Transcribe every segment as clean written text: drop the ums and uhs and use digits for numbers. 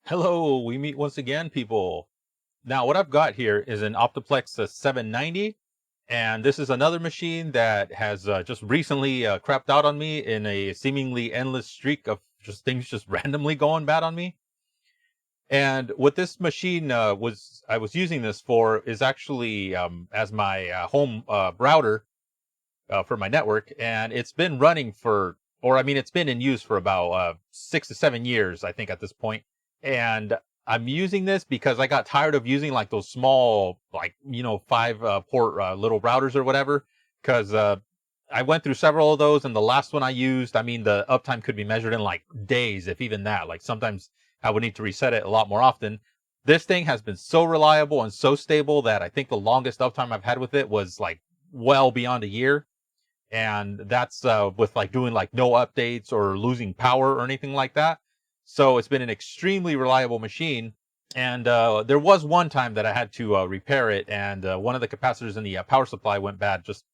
Hello, we meet once again, people. Now, what I've got here is an Optiplex 790, and this is another machine that has just recently crapped out on me in a seemingly endless streak of just things just randomly going bad on me. And what this machine I was using this for is actually as my home router for my network, and it's been running for, or I mean, it's been in use for about 6 to 7 years, I think, at this point. And I'm using this because I got tired of using like those small, like, five port little routers or whatever. Because I went through several of those, and the last one I used, I mean, the uptime could be measured in like days, if even that. Like sometimes I would need to reset it a lot more often. This thing has been so reliable and so stable that I think the longest uptime I've had with it was like well beyond a year, and that's with like doing like no updates or losing power or anything like that. So it's been an extremely reliable machine. And there was one time that I had to repair it, and one of the capacitors in the power supply went bad, just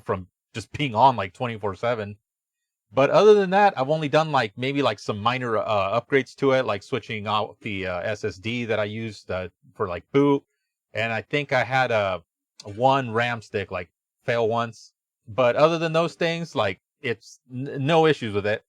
from just being on like 24/7. But other than that, I've only done like maybe like some minor upgrades to it, like switching out the SSD that I used for like boot. And I think I had one RAM stick like fail once. But other than those things, like it's no issues with it.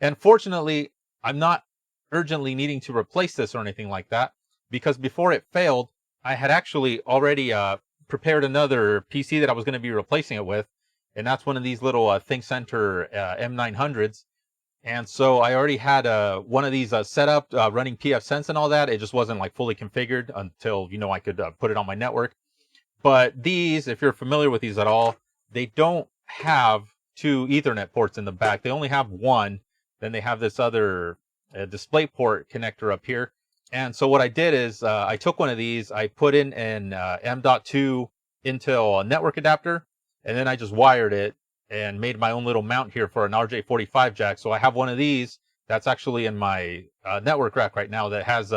And fortunately, I'm not urgently needing to replace this or anything like that, because before it failed, I had actually already prepared another PC that I was going to be replacing it with, and that's one of these little ThinkCenter M900s. And so I already had one of these set up, running pfSense and all that. It just wasn't like fully configured until I could put it on my network. But these, if you're familiar with these at all, they don't have two Ethernet ports in the back. They only have one. Then they have this other display port connector up here. And so what I did is I took one of these, I put in an M.2 Intel network adapter, and then I just wired it and made my own little mount here for an RJ45 jack. So I have one of these that's actually in my network rack right now that has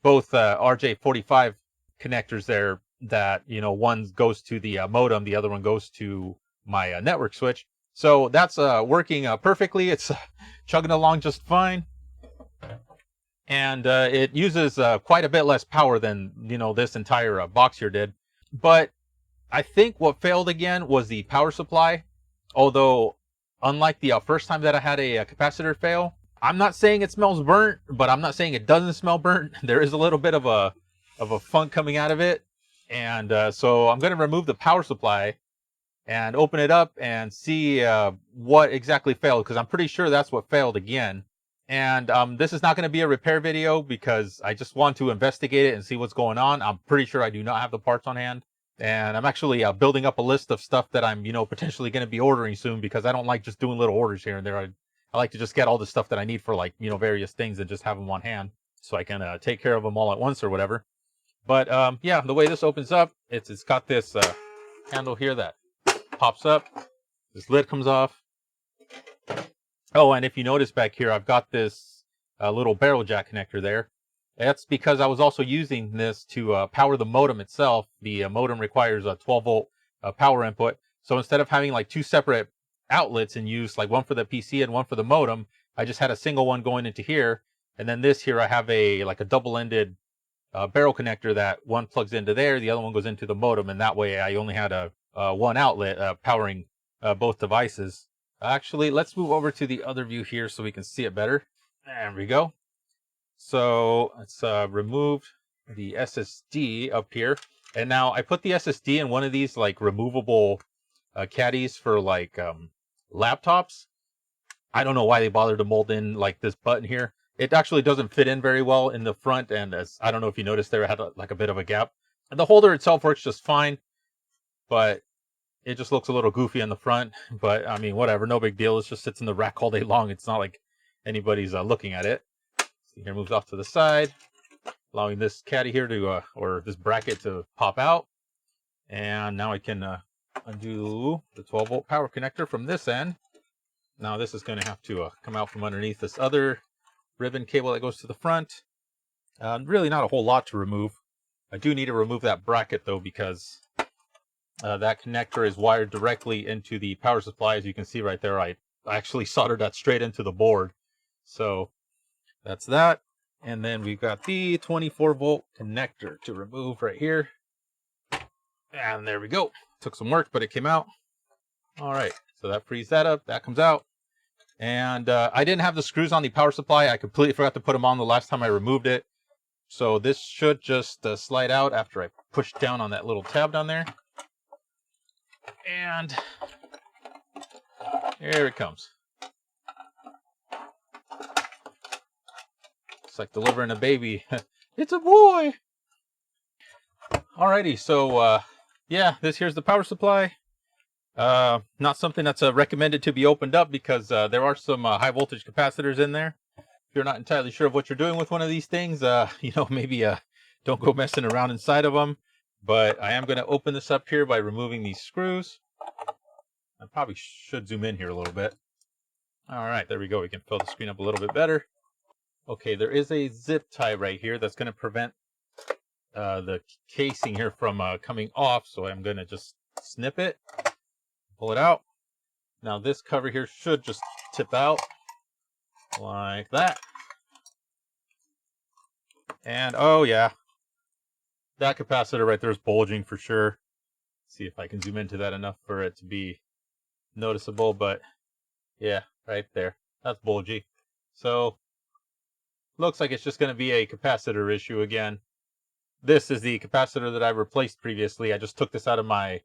both RJ45 connectors there, that one goes to the modem, the other one goes to my network switch. So that's working perfectly. It's chugging along just fine, and it uses quite a bit less power than this entire box here did. But I think what failed again was the power supply. Although, unlike the first time that I had a capacitor fail, I'm not saying it smells burnt, but I'm not saying it doesn't smell burnt. There is a little bit of a funk coming out of it. And so I'm going to remove the power supply and open it up and see what exactly failed, because I'm pretty sure that's what failed again. And this is not going to be a repair video, because I just want to investigate it and see what's going on. I'm pretty sure I do not have the parts on hand. And I'm actually building up a list of stuff that I'm, potentially going to be ordering soon, because I don't like just doing little orders here and there. I like to just get all the stuff that I need for like, various things, and just have them on hand so I can take care of them all at once or whatever. But yeah, the way this opens up, it's got this handle here that pops up. This lid comes off. Oh, and if you notice back here, I've got this little barrel jack connector there. That's because I was also using this to power the modem itself. The modem requires a 12-volt power input. So instead of having like two separate outlets in use, like one for the PC and one for the modem, I just had a single one going into here. And then this here, I have a double-ended barrel connector that one plugs into there, the other one goes into the modem, and that way I only had a one outlet powering both devices. Actually, let's move over to the other view here so we can see it better. There we go. So let's remove the SSD up here. And now I put the SSD in one of these like removable caddies for like laptops. I don't know why they bothered to mold in like this button here. It actually doesn't fit in very well in the front, and as I don't know if you noticed there, it had like a bit of a gap. And the holder itself works just fine, but it just looks a little goofy in the front. But I mean, whatever, no big deal. It just sits in the rack all day long. It's not like anybody's looking at it. See, here moves off to the side, allowing this caddy here to, or this bracket to pop out. And now I can undo the 12-volt power connector from this end. Now this is going to have to come out from underneath this other ribbon cable that goes to the front. Really not a whole lot to remove. I do need to remove that bracket though, because that connector is wired directly into the power supply. As you can see right there, I actually soldered that straight into the board. So that's that. And then we've got the 24-volt connector to remove right here. And there we go. Took some work, but it came out. All right, so that frees that up. That comes out. And I didn't have the screws on the power supply. I completely forgot to put them on the last time I removed it. So this should just slide out after I push down on that little tab down there. And here it comes. It's like delivering a baby. It's a boy! Alrighty, so yeah, this here's the power supply. Not something that's recommended to be opened up because there are some high voltage capacitors in there. If you're not entirely sure of what you're doing with one of these things, maybe don't go messing around inside of them. But I am going to open this up here by removing these screws. I probably should zoom in here a little bit. All right, there we go. We can fill the screen up a little bit better. Okay, there is a zip tie right here that's going to prevent the casing here from coming off. So I'm going to just snip it, pull it out. Now this cover here should just tip out like that. And oh yeah, that capacitor right there is bulging for sure. Let's see if I can zoom into that enough for it to be noticeable, but yeah, right there, that's bulgy. So looks like it's just going to be a capacitor issue again. This is the capacitor that I replaced previously. I just took this out of my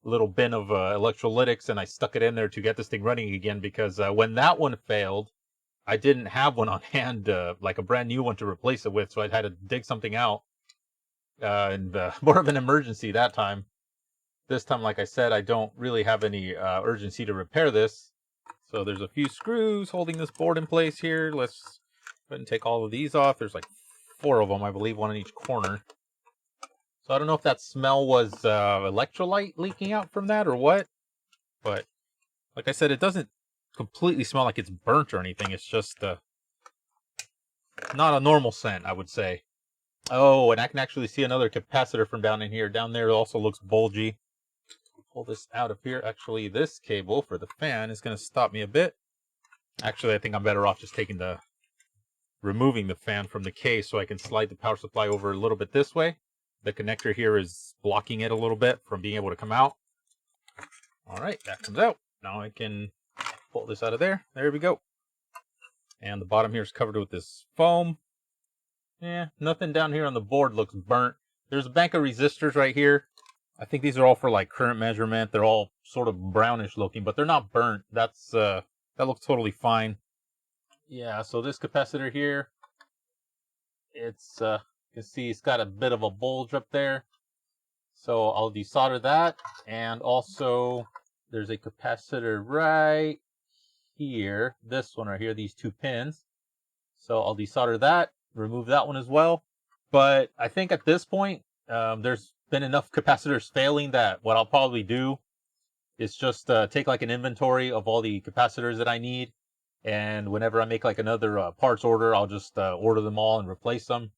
little bin of electrolytics and I stuck it in there to get this thing running again, because when that one failed, I didn't have one on hand, like a brand new one to replace it with, so I had to dig something out. And more of an emergency that time. This time, like I said, I don't really have any urgency to repair this. So there's a few screws holding this board in place here. Let's go ahead and take all of these off. There's like 4 of them, I believe, one in each corner. So I don't know if that smell was electrolyte leaking out from that or what. But like I said, it doesn't completely smell like it's burnt or anything. It's just not a normal scent, I would say. Oh, and I can actually see another capacitor from down in here. Down there it also looks bulgy. Pull this out of here. Actually, this cable for the fan is going to stop me a bit. Actually, I think I'm better off just removing the fan from the case so I can slide the power supply over a little bit this way. The connector here is blocking it a little bit from being able to come out. All right, that comes out. Now I can pull this out of there. There we go. And the bottom here is covered with this foam. Yeah, nothing down here on the board looks burnt. There's a bank of resistors right here. I think these are all for like current measurement. They're all sort of brownish looking, but they're not burnt. That looks totally fine. Yeah, so this capacitor here, it's you can see it's got a bit of a bulge up there. So I'll desolder that, and also there's a capacitor right here. This one right here, these 2 pins. So I'll desolder that, remove that one as well. But I think at this point, there's been enough capacitors failing that what I'll probably do is just take like an inventory of all the capacitors that I need. And whenever I make like another parts order, I'll just order them all and replace them.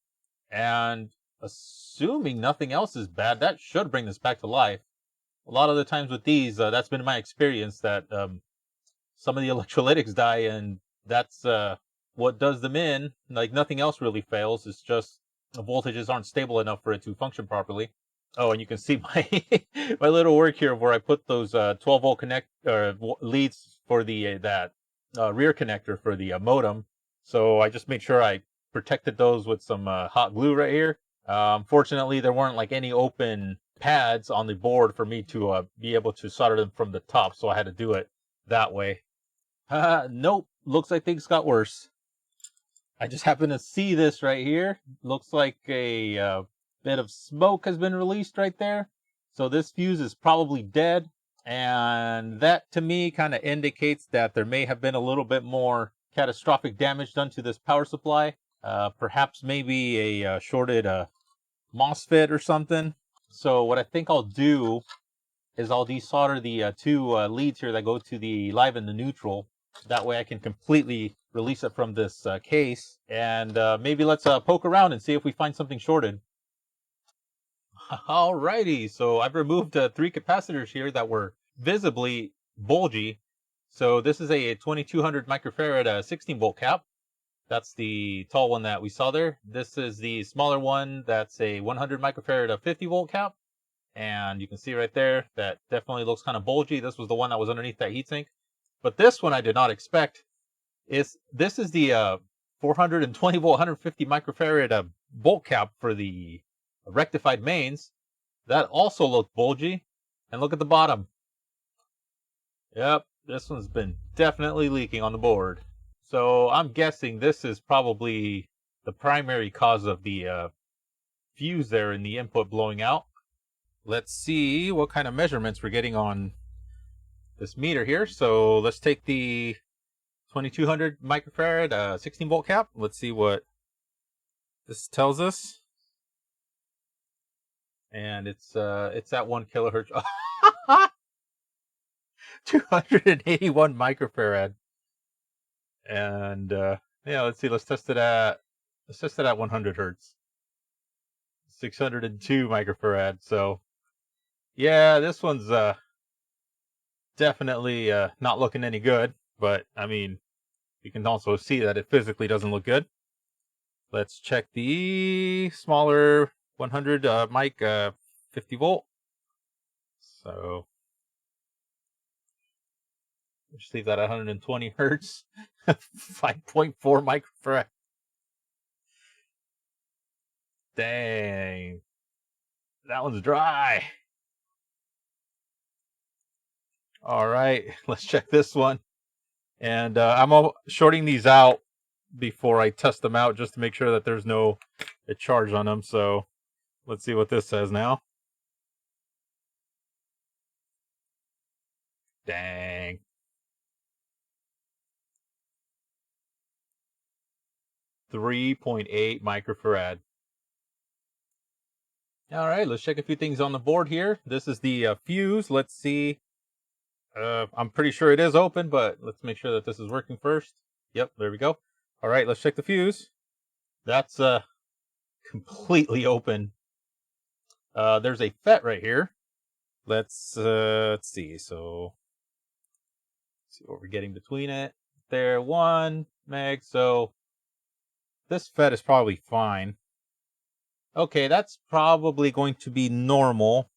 And assuming nothing else is bad, that should bring this back to life. A lot of the times with these, that's been my experience, that some of the electrolytics die, and that's what does them in. Like nothing else really fails. It's just the voltages aren't stable enough for it to function properly. Oh, and you can see my my little work here where I put those 12-volt leads for the rear connector for the modem. So I just made sure I protected those with some hot glue right here. Fortunately, there weren't like any open pads on the board for me to be able to solder them from the top, so I had to do it that way. Nope, looks like things got worse. I just happen to see this right here. Looks like a bit of smoke has been released right there. So this fuse is probably dead. And that to me kind of indicates that there may have been a little bit more catastrophic damage done to this power supply. Perhaps maybe a shorted MOSFET or something. So what I think I'll do is I'll desolder the 2 leads here that go to the live and the neutral. That way I can completely release it from this case. And maybe let's poke around and see if we find something shorted. Alrighty, so I've removed 3 capacitors here that were visibly bulgy. So this is a 2200 microfarad 16-volt cap. That's the tall one that we saw there. This is the smaller one. That's a 100 microfarad of 50 volt cap. And you can see right there that definitely looks kind of bulgy. This was the one that was underneath that heatsink. But this one I did not expect. This is the 420 volt 150 microfarad volt cap for the rectified mains. That also looked bulgy. And look at the bottom. Yep, this one's been definitely leaking on the board. So I'm guessing this is probably the primary cause of the fuse there in the input blowing out. Let's see what kind of measurements we're getting on this meter here. So let's take the 2200 microfarad 16 volt cap. Let's see what this tells us. And it's at 1 kilohertz. 281 microfarad. And yeah, let's see. Let's test it at 100 hertz. 602 microfarad. So yeah, this one's definitely not looking any good. But I mean, you can also see that it physically doesn't look good. Let's check the smaller 100 mic 50 volt. So just leave that at 120 hertz. 5.4 microfarad. Dang. That one's dry. All right, let's check this one. And I'm shorting these out before I test them out just to make sure that there's no charge on them. So let's see what this says now. Dang. .8 microfarad. All right, let's check a few things on the board here. This is the fuse. Let's see. I'm pretty sure it is open, but let's make sure that this is working first. Yep, there we go. All right, let's check the fuse. That's completely open. There's a FET right here. Let's see. So let's see what we're getting between it. There, 1 meg. So this FET is probably fine. Okay, that's probably going to be normal.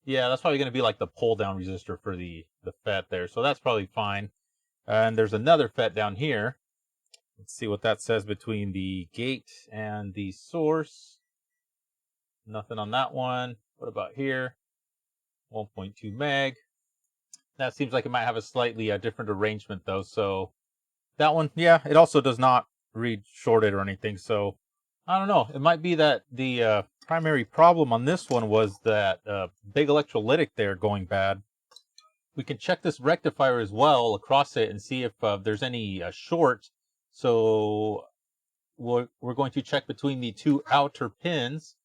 Yeah, that's probably going to be like the pull down resistor for the FET there. So that's probably fine. And there's another FET down here. Let's see what that says between the gate and the source. Nothing on that one. What about here? 1.2 meg. That seems like it might have a slightly different arrangement though. So that one, yeah, it also does not read shorted or anything. So I don't know. It might be that the primary problem on this one was that big electrolytic there going bad. We can check this rectifier as well across it and see if there's any short. So we're going to check between the 2 outer pins.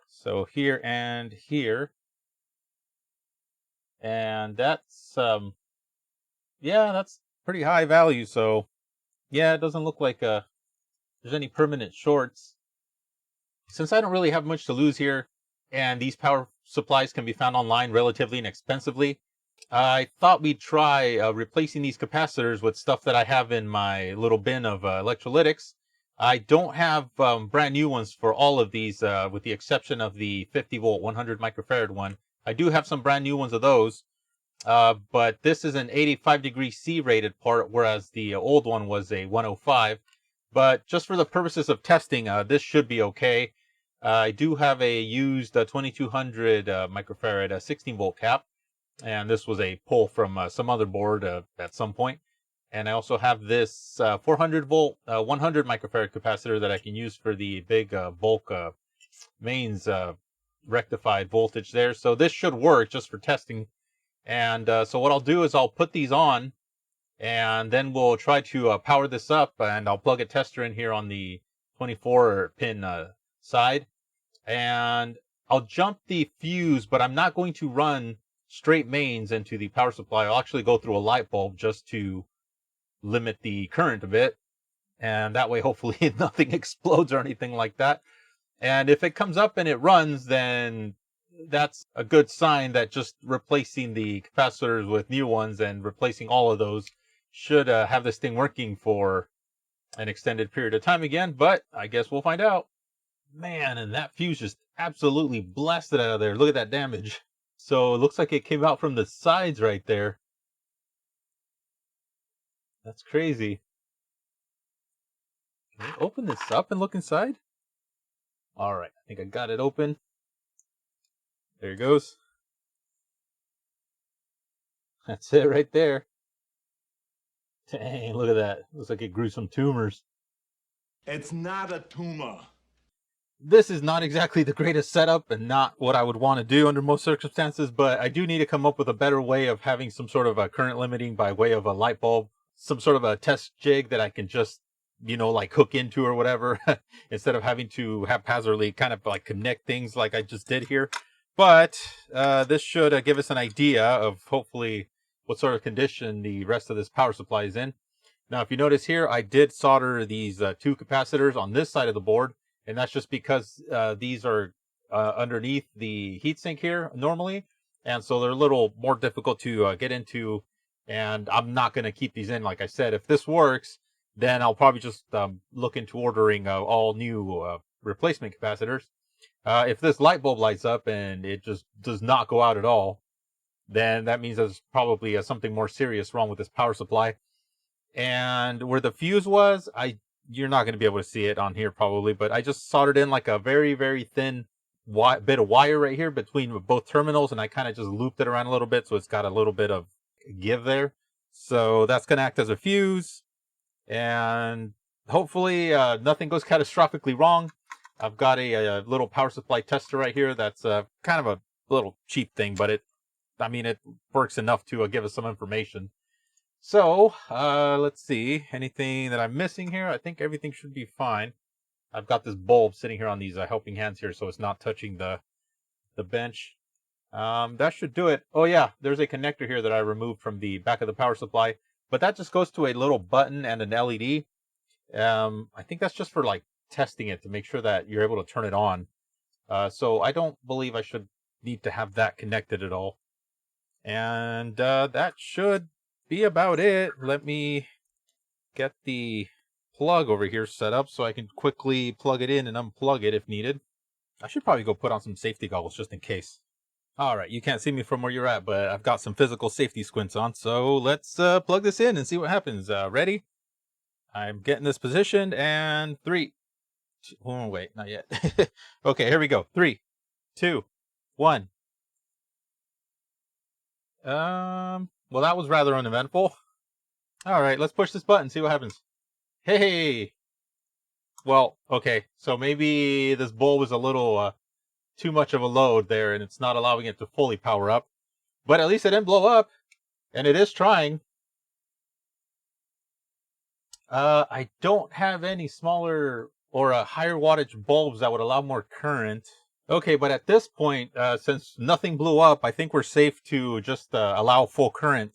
So here and here. And that's, yeah, that's pretty high value. So yeah, it doesn't look like there's any permanent shorts. Since I don't really have much to lose here, and these power supplies can be found online relatively inexpensively, I thought we'd try replacing these capacitors with stuff that I have in my little bin of electrolytics. I don't have brand new ones for all of these, with the exception of the 50 volt 100 microfarad one. I do have some brand new ones of those, but this is an 85 degree C rated part, whereas the old one was a 105. But just for the purposes of testing, this should be okay. I do have a used 2200 microfarad 16 volt cap, and this was a pull from some other board at some point. And I also have this 400 volt 100 microfarad capacitor that I can use for the big bulk mains rectified voltage there. So this should work just for testing. And so what I'll do is I'll put these on, and then we'll try to power this up, and I'll plug a tester in here on the 24 pin side, and I'll jump the fuse, but I'm not going to run straight mains into the power supply. I'll actually go through a light bulb just to limit the current a bit, and that way hopefully nothing explodes or anything like that. And if it comes up and it runs, then that's a good sign that just replacing the capacitors with new ones and replacing all of those should have this thing working for an extended period of time again, but I guess we'll find out. Man, and that fuse just absolutely blasted out of there. Look at that damage. So it looks like it came out from the sides right there. That's crazy. Can I open this up and look inside? All right, I think I got it open. There it goes. That's it right there. Dang, look at that. Looks like it grew some tumors. It's not a tumor. This is not exactly the greatest setup and not what I would want to do under most circumstances, but I do need to come up with a better way of having some sort of a current limiting by way of a light bulb, some sort of a test jig that I can just, like hook into or whatever, instead of having to haphazardly kind of like connect things like I just did here. But this should give us an idea of hopefully what sort of condition the rest of this power supply is in. Now, if you notice here, I did solder these two capacitors on this side of the board, and that's just because these are underneath the heatsink here normally, and so they're a little more difficult to get into, and I'm not going to keep these in. Like I said, if this works, then I'll probably just look into ordering all new replacement capacitors. If this light bulb lights up and it just does not go out at all, then that means there's probably something more serious wrong with this power supply. And where the fuse was, you're not going to be able to see it on here probably, but I just soldered in like a very, very thin bit of wire right here between both terminals, and I kind of just looped it around a little bit so it's got a little bit of give there. So that's going to act as a fuse, and hopefully nothing goes catastrophically wrong. I've got a little power supply tester right here that's kind of a little cheap thing, but it works enough to give us some information. So, let's see. Anything that I'm missing here? I think everything should be fine. I've got this bulb sitting here on these helping hands here, so it's not touching the bench. That should do it. Oh yeah, there's a connector here that I removed from the back of the power supply, but that just goes to a little button and an LED. I think that's just for like testing it to make sure that you're able to turn it on. So I don't believe I should need to have that connected at all. And that should be about it. Let me get the plug over here set up so I can quickly plug it in and unplug it if needed. I should probably go put on some safety goggles just in case. All right, you can't see me from where you're at, but I've got some physical safety squints on. So let's plug this in and see what happens. Ready? I'm getting this positioned, and 3, 2, oh, wait, not yet. Okay, here we go. 3, 2, 1. Well, that was rather uneventful. All right, let's push this button, see what happens. Hey! Well, okay, so maybe this bulb is a little too much of a load there, and it's not allowing it to fully power up. But at least it didn't blow up, and it is trying. I don't have any smaller or higher wattage bulbs that would allow more current. Okay, but at this point, since nothing blew up, I think we're safe to just allow full current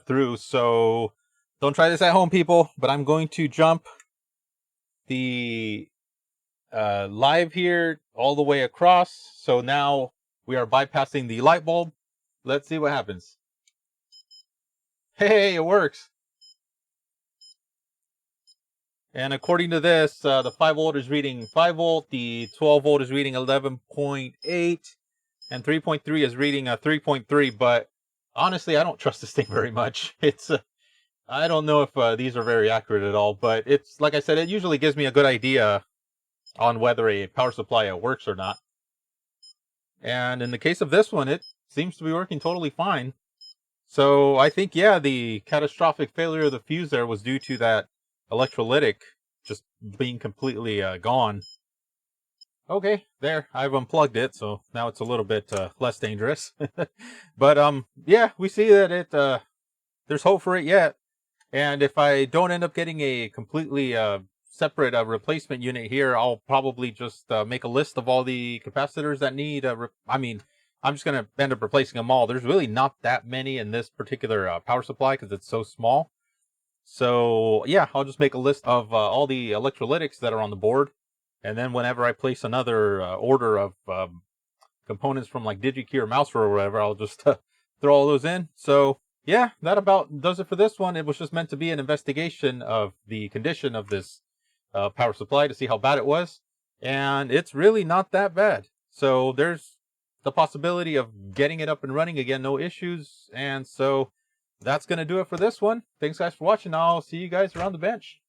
through. So don't try this at home, people, but I'm going to jump the live here all the way across. So now we are bypassing the light bulb. Let's see what happens. Hey, it works. And according to this, the 5 volt is reading 5 volt, the 12 volt is reading 11.8, and 3.3 is reading 3.3. But honestly, I don't trust this thing very much. It's I don't know if these are very accurate at all, but it's like I said, it usually gives me a good idea on whether a power supply works or not. And in the case of this one, it seems to be working totally fine. So I think, yeah, the catastrophic failure of the fuse there was due to that electrolytic just being completely gone. Okay, there, I've unplugged it, so now it's a little bit less dangerous. But yeah, we see that it there's hope for it yet. And if I don't end up getting a completely separate replacement unit here, I'll probably just make a list of all the capacitors that need I'm just going to end up replacing them all. There's really not that many in this particular power supply because it's so small. So yeah, I'll just make a list of all the electrolytics that are on the board. And then whenever I place another order of components from like DigiKey or Mouseware or whatever, I'll just throw all those in. So yeah, that about does it for this one. It was just meant to be an investigation of the condition of this power supply to see how bad it was. And it's really not that bad. So there's the possibility of getting it up and running again, no issues. And so that's going to do it for this one. Thanks, guys, for watching. I'll see you guys around the bench.